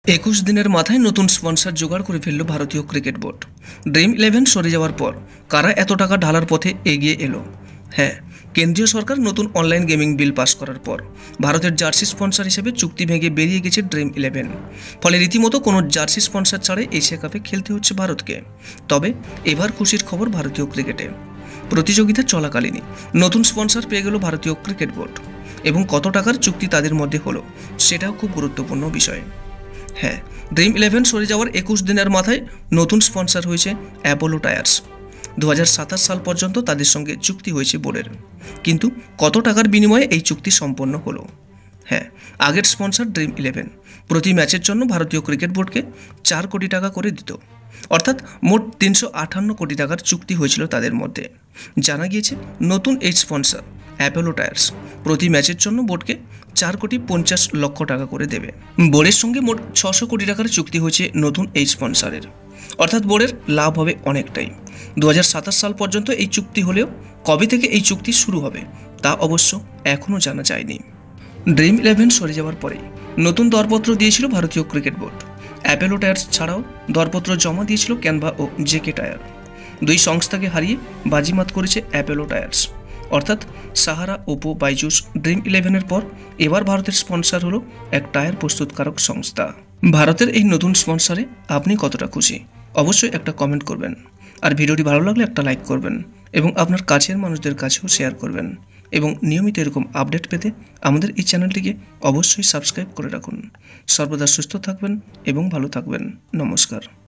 21 দিনের মাথায় নতুন স্পন্সর জোগাড় করে ফেলল ভারতীয় ক্রিকেট বোর্ড। ড্রিম 11 সরে যাওয়ার পর কারা এত টাকা ঢালার পথে এগিয়ে এলো? হ্যাঁ, কেন্দ্রীয় সরকার নতুন অনলাইন গেমিং বিল পাস করার পর ভারতের জার্সি স্পন্সর হিসেবে চুক্তি ভেঙে বেরিয়ে গেছে ড্রিম 11। ফলে রীতিমতো কোনো জার্সি স্পন্সর ছাড়াই এশিয়া কাপে খেলতে হচ্ছে ভারতকে। তবে এবার খুশির খবর ভারতীয় ক্রিকেটে। প্রতিযোগিতা চলাকালীনই নতুন স্পন্সর পেয়ে গেল ভারতীয় ক্রিকেট বোর্ড, এবং কত টাকার চুক্তি তাদের মধ্যে হলো সেটাও খুব গুরুত্বপূর্ণ বিষয়। হ্যাঁ, ড্রিম 11 সরে যাওয়ার 21 দিনের মাথায় নতুন স্পন্সর হয়েছে অ্যাপোলো টায়ার্স। 2027 সাল পর্যন্ত তাদের সঙ্গে চুক্তি হয়েছে বোর্ডের, কিন্তু কত টাকার বিনিময়ে এই চুক্তি সম্পন্ন হলো? হ্যাঁ, আগের স্পন্সর ড্রিম 11 প্রতি ম্যাচের জন্য ভারতীয় ক্রিকেট বোর্ডকে 4 কোটি টাকা করে দিত, অর্থাৎ মোট 358 কোটি টাকার চুক্তি হয়েছিল তাদের মধ্যে। জানা গিয়েছে নতুন এই স্পন্সর অ্যাপোলো টায়ার্স প্রতি ম্যাচের জন্য বোর্ডকে 4,50,00,000 টাকা করে দেবে। বোর্ডের সঙ্গে মোট 600 কোটি টাকার চুক্তি হয়েছে নতুন এই স্পন্সরের, অর্থাৎ বোর্ডের লাভ হবে অনেকটাই। 2027 সাল পর্যন্ত এই চুক্তি হলেও কবে থেকে এই চুক্তি শুরু হবে তা অবশ্য এখনও জানা যায়নি। ড্রিম 11 সরে যাওয়ার পরেই নতুন দরপত্র দিয়েছিল ভারতীয় ক্রিকেট বোর্ড। অ্যাপোলো টায়ার্স ছাড়াও দরপত্র জমা দিয়েছিল ক্যানভা ও জেকে টায়ার। দুই সংস্থাকে হারিয়ে বাজিমাত করেছে অ্যাপোলো টায়ার্স, অর্থাৎ সাহারা, ওপো, বাইজুস। ড্রিম 11-এর পর এবার ভারতের স্পন্সর হলো এক টায়ার প্রস্তুতকারক সংস্থা। ভারতের এই নতুন স্পন্সরে আপনি কতটা খুশি অবশ্যই একটা কমেন্ট করবেন, আর ভিডিওটি ভালো লাগলে একটা লাইক করবেন এবং আপনার কাছের মানুষদের কাছেও শেয়ার করবেন। এবং নিয়মিত এরকম আপডেট পেতে আমাদের এই চ্যানেলটিকে অবশ্যই সাবস্ক্রাইব করে রাখুন। সর্বদা সুস্থ থাকবেন এবং ভালো থাকবেন। নমস্কার।